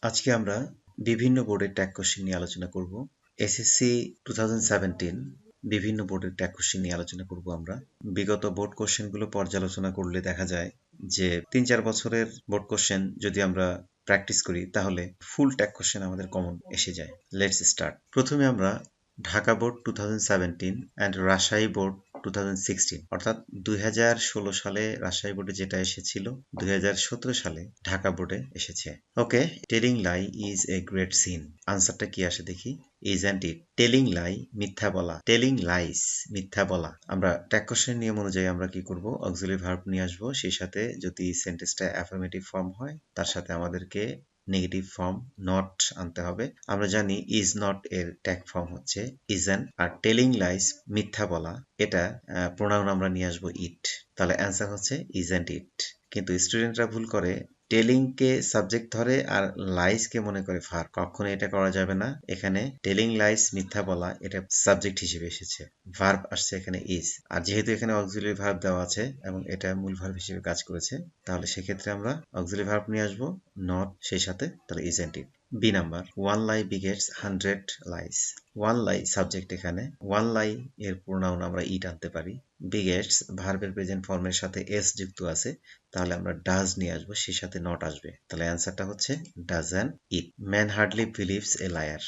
আজকে আমরা বিভিন্ন বোর্ডের ট্যাগ কোশ্চেন নিয়ে আলোচনা করব। এসএসসি 2017 বিভিন্ন বোর্ডের ট্যাগ কোশ্চেন নিয়ে আলোচনা করব আমরা। বিগত বোর্ড কোশ্চেনগুলো পর্যালোচনা করলে দেখা যায় যে 3-4 বছরের বোর্ড কোশ্চেন যদি আমরা প্র্যাকটিস করি তাহলে ফুল ট্যাগ কোশ্চেন আমাদের কমন এসে যায়। Let's start. প্রথমে আমরা Dhaka board 2017 and Rajshahi board 2016 অর্থাৎ 2016 সালে রাজশাহী বোর্ডে যেটা এসেছিল 2017 সালে ঢাকা বোর্ডে এসেছে। Okay, telling lie is a great sin. আনসারটা কি আসে দেখি। Isn't it? টেলিং লাই মিথ্যা বলা, টেলিং লাইস মিথ্যা বলা। আমরা ট্যাগ কোশ্চেন নিয়ম অনুযায়ী আমরা কি করব, অক্সিলারি ভার্ব নিয়ে আসবো, সেই সাথে যদি সেন্টেন্সটা অ্যাফার্মেটিভ ফর্ম হয় তার সাথে আমাদেরকে নেগেটিভ ফর্ম নট আনতে হবে। আমরা জানি ইজ নট এর ট্যাগ ফর্ম হচ্ছে ইজেন, আর টেলিং লাইস মিথ্যা বলা, এটা প্রোনাউন আমরা নিয়ে আসবো ইট। তাহলে অ্যান্সার হচ্ছে ইজেন্ট ইট। কিন্তু স্টুডেন্টরা ভুল করে, টেলিং কে সাবজেক্ট ধরে আর লাইস কে মনে করে ভার্ব। কখনো এটা করা যাবে না। এখানে টেলিং লাইস মিথ্যা বলা এটা সাবজেক্ট হিসেবে এসেছে, ভার্ব আসছে এখানে ইজ। আর যেহেতু এখানে অক্সিলারি ভার্ব দেওয়া আছে এবং এটা মূল ভার্ব হিসেবে কাজ করেছে, তাহলে সেক্ষেত্রে আমরা অক্সিলারি ভার্ব নিয়ে আসবো নট সেই সাথে, তাহলে isn't it. B number, one lie begets 100 lies. One lie subject, এখানে ওয়ান লাই এর প্রোনাউন আমরা ইট আনতে পারি। বিগেটস ভার্বের প্রেজেন্ট ফর্মের সাথে এস যুক্ত আছে, তাহলে আমরা ডাজ নিয়ে আসবো, সেই সাথে নট আসবে, তাহলে অ্যান্সারটা হচ্ছে doesn't it. Man hardly believes a liar.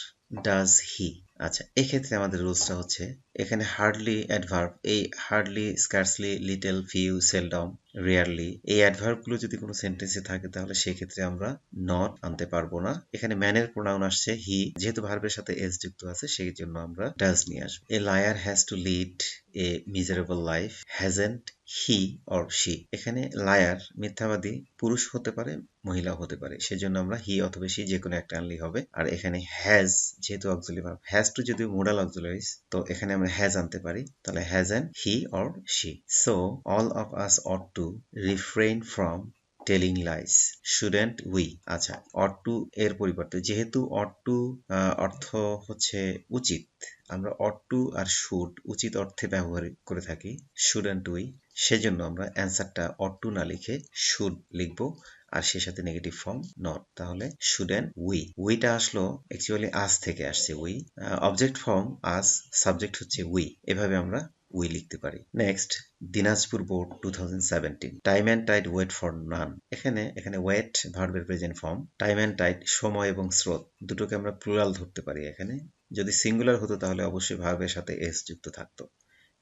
Does he? আচ্ছা, এক্ষেত্রে আমাদের রুলসটা হচ্ছে এখানে হার্ডলি অ্যাডভার্ব, এই hardly, scarcely, little, few, seldom, rarely, এই অ্যাডভার্বগুলো যদি কোনো সেন্টেন্সে থাকে তাহলে সেক্ষেত্রে আমরা নট আনতে পারবো না। এখানে ম্যানের প্রোনাউন আসছে হি, যেহেতু ভার্বের সাথে এস যুক্ত আছে সেই জন্য আমরা ডাজ নিয়ে আসবো। A liar has to lead a miserable life, hasn't he or she? এখানে লায়ার মিথ্যাবাদী পুরুষ হতে পারে, মহিলাও হতে পারে, সেজন্য আমরা হি অথবা শি যে কোনো একটা আনলেই হবে। আর এখানে হ্যাজ যেহেতু অক্সিলারি ভার্ব, হ্যাজ টু যদিও মোডাল অক্সিলারিজ, তো এখানে আমরা হ্যাজ আনতে পারি, তাহলে hasn't he or she. So all of us ought to refrain from telling lies, shouldn't we? আচ্ছা, অট টু এর পরিবর্তে, যেহেতু অট টু অর্থ হচ্ছে উচিত, আমরা অট টু আর শুড উচিত অর্থে ব্যবহার করে থাকি, শুডেন্ট উই, সেজন্য আমরা অ্যান্সারটা অট টু না লিখে শুড লিখবো, আর সে সাথে নেগেটিভ ফর্ম নট, তাহলে শুডেন্ট উই। উইটা আসলো অ্যাকচুয়ালি আজ থেকে আসছে, we object form us, subject হচ্ছে উই, এভাবে আমরা উই লিখতে পারি। Next, Dinajpur board 2017, time and tide wait for none. এখানে ওয়েট ভার্বের present form, time and tide সময় এবং স্রোত, দুটোকে আমরা প্লুরাল ধরতে পারি। এখানে যদি সিঙ্গুলার হতো তাহলে অবশ্যই ভার্বের সাথে এস যুক্ত থাকতো,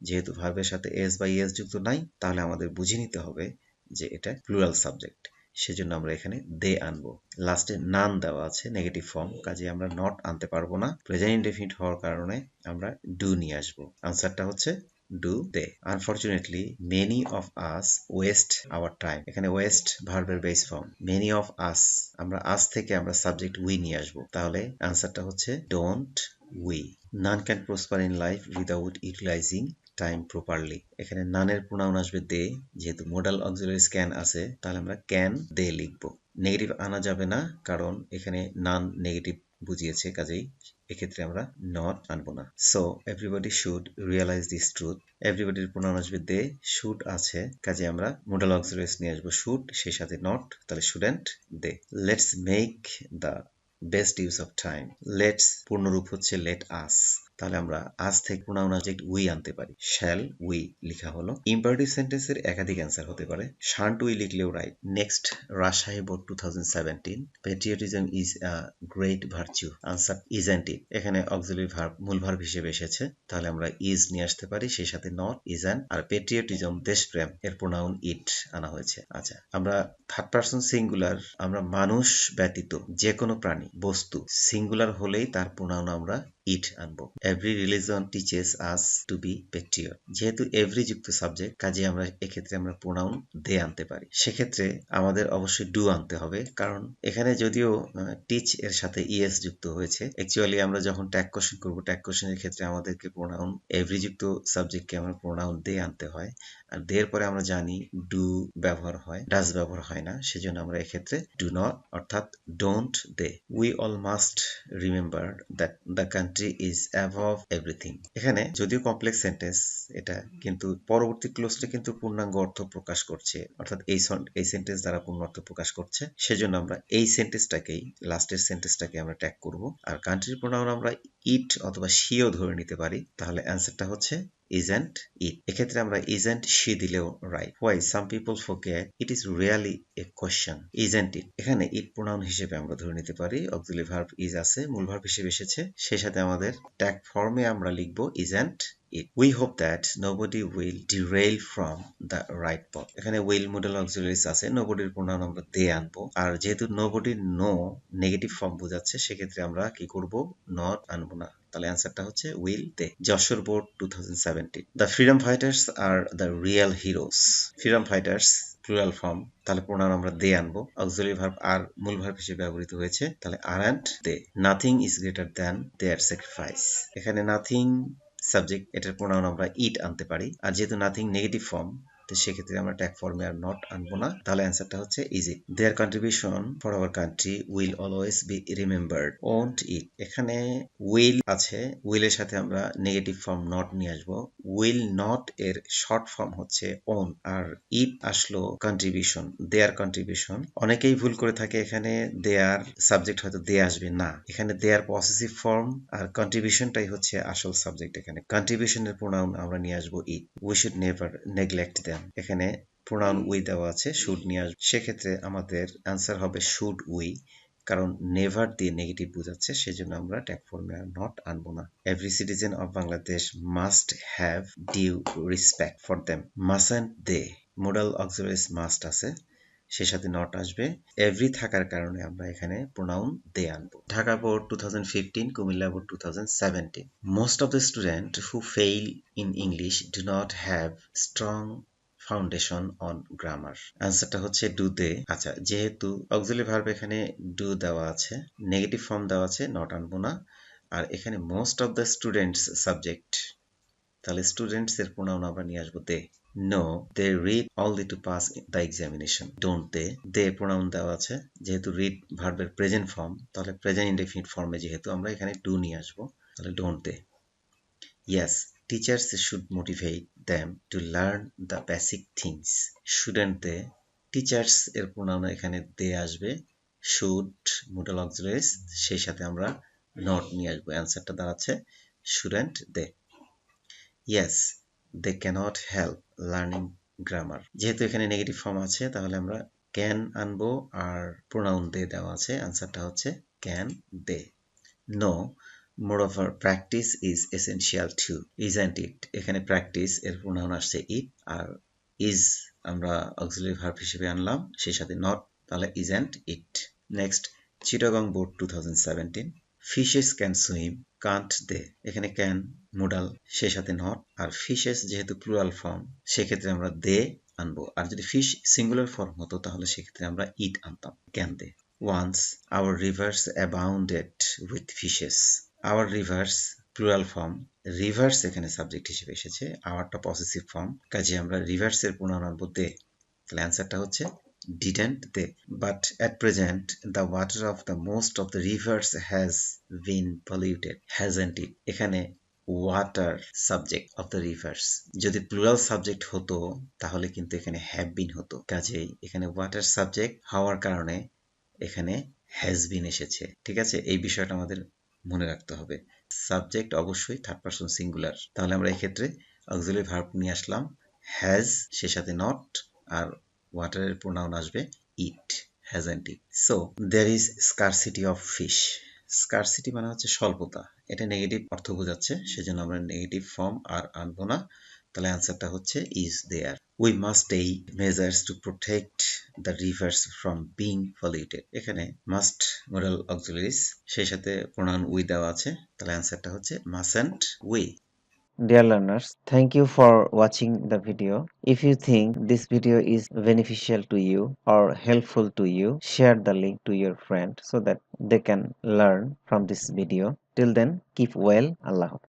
যেহেতু ভার্বের সাথে এস বা ইএস যুক্ত নাই, তাহলে আমাদের বুঝে নিতে হবে যে এটা প্লুরাল সাবজেক্ট, সেজন্য আমরা এখানে দে আনবো। লাস্টে নান দেওয়া আছে নেগেটিভ ফর্ম, কাজে আমরা নট আনতে পারবো না। প্রেজেন্ট ইনডেফিনিট হওয়ার কারণে আমরা ডু নিয়ে আসবো। আনসারটা হচ্ছে do they. Unfortunately many of us waste our time. এখানে ওয়েস্ট ভার্বের base form, many of us, আমরা আস থেকে আমরা সাবজেক্ট উই নিয়ে আসবো, তাহলে আনসারটা হচ্ছে don't we. None can prosper in life without utilising time properly. এখানে নানের প্রোনাউন আসবে দে, যেহেতু মোডাল অক্সিলারিজ ক্যান আছে, তাহলে আমরা ক্যান দে লিখবো। নেগেটিভ আনা যাবে না, কারণ এখানে নান নেগেটিভ বুঝিয়েছে, কাজেই এক্ষেত্রে আমরা নট আনবো না। So everybody should realise this truth. এভরিবডির প্রোনাউন আসবে দে, শুড আছে, কাজে আমরা মোডাল অক্সিলারিজ নিয়ে আসবো শুড, সেই সাথে নট, তাহলে shouldn't they. Let's make the best use of time. Let's পূর্ণরূপ হচ্ছে লেট আস, তাহলে আমরা আজ থেকে প্রোনাউন অবজেক্ট উই আনতে পারি, শ্যাল উই লিখা হলো। ইম্পারেটিভ সেন্টেন্সের একাধিক অ্যান্সার হতে পারে, শান্ট উই লিখলেও right. Next, Rajshahi board 2017, patriotism is a great virtue. Answer isn't it? এখানে অক্সিলারি ভার্ব মূল ভার্ব হিসেবে এসেছে, তাহলে আমরা ইজ নিয়ে আসতে পারি, সেই সাথে নট, ইজেন্ট। আর প্যাট্রিয়টিজম দেশপ্রেম, এর প্রোনাউন ইট আনা হয়েছে। আচ্ছা, আমরা থার্ড পারসন সিঙ্গুলার, আমরা মানুষ ব্যতীত যে কোনো প্রাণী, বস্তু সিঙ্গুলার হলেই তার প্রোনাউন আমরা ইট আনবো। Every religion teaches us to be patriot, যেহেতু এভরি যুক্ত সাবজেক্ট, কাজে আমরা এক্ষেত্রে আমরা প্রোনাউন দে আনতে পারি। সেক্ষেত্রে আমাদের অবশ্যই ডু আনতে হবে, কারণ এখানে যদিও টিচ এর সাথে ইএস যুক্ত হয়েছে, অ্যাকচুয়ালি আমরা যখন ট্যাগ কোশ্চেন করবো, ট্যাগ কোশ্চেনের ক্ষেত্রে আমাদেরকে প্রোনাউন এভরি যুক্ত সাবজেক্টকে আমরা প্রোনাউন দে আনতে হয়, আর দের পরে আমরা জানি ডু ব্যবহার হয়, ডাজ ব্যবহার হয় না, সেজন্য আমরা এক্ষেত্রে ডু নট অর্থাৎ don't they. We all must remember that the country is above everything. এখানে যদিও কমপ্লেক্স সেন্টেন্স এটা, কিন্তু পরবর্তী ক্লোজটা কিন্তু পূর্ণাঙ্গ অর্থ প্রকাশ করছে, অর্থাৎ এই সেন্টেন্স দ্বারা পূর্ণ অর্থ প্রকাশ করছে, সেজন্য আমরা এই সেন্টেন্সটাকেই, লাস্টের সেন্টেন্সটাকে আমরা ট্যাগ করব। আর কান্ট্রির প্রোনাউন আমরা ইট অথবা শিও ধরে নিতে পারি, তাহলে অ্যান্সারটা হচ্ছে isn't it। এক্ষেত্রে আমরা isn't she দিলেও right. why some people forget it is really a question, isn't it। এখানে it প্রোনাউন হিসেবে আমরা ধরে নিতে পারি, অক্সিলারি ভার্ব is আছে, মূল ভার্ব হিসেবে এসেছে, সেই সাথে আমাদের ট্যাগ ফর্মে আমরা লিখব isn't it। We hope that nobody will derail from the right path। এখানে will modal auxiliaries আছে, nobody এর প্রোনাউন আমরা they আনবো, আর যেহেতু nobody no নেগেটিভ ফর্ম বোঝাচ্ছে, সেক্ষেত্রে আমরা কি করব, not আনবো না, তাহলে অ্যান্সারটা হচ্ছে will they। Jessore board 2017। The freedom fighters are the real heroes। freedom fighters plural form, তাহলে প্রোনাউন আমরা দে আনবো, অক্সিলারি ভার্ব আর মূল ভার্ব হিসেবে ব্যবহৃত হয়েছে, তাহলে aren't they। Nothing is greater than their sacrifice. এখানে নাথিং সাবজেক্ট, এটার প্রোনাউন আমরা ইট আনতে পারি, আর যেহেতু নাথিং নেগেটিভ ফর্ম, তো সেক্ষেত্রে আমরা ট্যাগ ফর্মে আর নট আনবো না, তাহলে অ্যান্সারটা হচ্ছে is it. Their contribution for our country will always be remembered, won't it. এখানে উইল আছে, উইলের সাথে আমরা নেগেটিভ ফর্ম নট নিয়ে আসবো, উইল নট এর শর্ট ফর্ম হচ্ছে ওন, আর ইট আসলো কন্ট্রিবিউশন, দেয়ার কন্ট্রিবিউশন। অনেকেই ভুল করে থাকে, এখানে দেয়ার সাবজেক্ট হয়তো দে আসবে না, এখানে দেয়ার পসেসিভ ফর্ম, আর কন্ট্রিবিউশনটাই হচ্ছে আসল সাবজেক্ট। এখানে কন্ট্রিবিউশনের প্রোনাউন আমরা নিয়ে আসবো it. We should never neglect them. এখানে প্রোনাউন উই দেওয়া আছে, শুড নিয়ে আসবে, সেক্ষেত্রে আমাদের অ্যান্সার হবে শুড উই, কারণ নেভার দিয়ে নেগেটিভ বোঝাচ্ছে, সেজন্য আমরা ট্যাগ ফর্মে আর নট আনবো না। Every citizen of Bangladesh must have due respect for them, mustn't they. Modal auxiliaries must আছে, সে সাথে নট আসবে, এভরি থাকার কারণে আমরা এখানে প্রোনাউন দে আনবো। Dhaka board 2015, Comilla board 2017। Most of the student who fail in English do not have strong foundation on grammar. অ্যান্সারটা হচ্ছে ডু দে। আচ্ছা, যেহেতু অক্সিলারি ভার্ব এখানে ডু দেওয়া আছে, নেগেটিভ ফর্ম দেওয়া আছে, নট আনবো না, আর এখানে most of the students subject, তাহলে স্টুডেন্টস এর প্রোনাউন আমরা নিয়ে আসবো they. No they read only to pass the examination, don't they. They pronoun দেওয়া আছে, যেহেতু রিড ভার্বের প্রেজেন্ট ফর্ম, তাহলে প্রেজেন্ট ইনডেফিনিট ফর্মে যেহেতু আমরা এখানে ডু নিয়ে আসবো, তাহলে don't they. Yes, teachers should motivate them to learn the basic things, shouldn't they। Teachers এর প্রোনাউন এখানে দে আসবে, শুড মোডাল অক্সিলারিজ, সেই সাথে আমরা নট নিয়ে আসবো, অ্যান্সারটা দাঁড়াচ্ছে shouldn't they. Yes, they cannot help learning grammar। যেহেতু এখানে নেগেটিভ ফর্ম আছে, তাহলে আমরা ক্যান আনবো, আর প্রোনাউন দে দেওয়া আছে, অ্যান্সারটা হচ্ছে can they. No moreover practice is essential too, isn't it। এখানে প্র্যাকটিস এর প্রোনাউন আসছে ইট, আর ইজ আমরা অক্সিলারি ভার্ব হিসেবে আনলাম, সেই সাথে নট, তাহলে isn't it। Next, Chittagong board 2017। Fishes can swim, can't they. এখানে ক্যান মোডাল, সেই সাথে নট, আর ফিশেস যেহেতু প্লুরাল ফর্ম, সেক্ষেত্রে আমরা দে আনবো, আর যদি ফিশ সিঙ্গুলার ফর্ম হতো, তাহলে সেক্ষেত্রে আমরা ইট আনতাম, can they. Once our rivers abounded with fishes, our rivers plural form, rivers এখানে সাবজেক্ট হিসেবে এসেছে, আওয়ারটা পসেসিভ ফর্ম, কাজে আমরা রিভার্স এর প্রোনাউন আনবো দে, তাহলে অ্যান্সারটা হচ্ছে didn't they। But at present the water of the most of the rivers has been polluted, hasn't it। এখানে water subject of the rivers, যদি প্লুরাল সাবজেক্ট হতো, তাহলে কিন্তু এখানে হ্যাভ বিন হতো, কাজেই এখানে ওয়াটার সাবজেক্ট হওয়ার কারণে এখানে হ্যাজ বিন এসেছে। ঠিক আছে, এই বিষয়টা আমাদের মনে রাখতে হবে, সাবজেক্ট অবশ্যই থার্ড পারসন সিঙ্গুলার, তাহলে আমরা এক্ষেত্রে অক্সিলারি ভার্ব নিয়ে আসলাম হ্যাজ, সে সাথে নট, আর ওয়াটারের প্রোনাউন আসবে it, hasn't it. So there is scarcity of fish. Scarcity মানে হচ্ছে স্বল্পতা, এটা নেগেটিভ অর্থ বোঝাচ্ছে, সেজন্য আমরা নেগেটিভ ফর্ম আর আনবো না, তাহলে অ্যান্সারটা হচ্ছে is there. We must take measures to protect the rivers from being polluted. এখানে মাস্ট মোডাল অক্সিলারিজ, সেই সাথে প্রোনাউন উই দেওয়া আছে, তাহলে অ্যান্সারটা হচ্ছে mustn't we. Dear learners, thank you for watching the video. If you think this video is beneficial to you or helpful to you, share the link to your friend so that they can learn from this video. Till then, keep well. Allah Hafiz.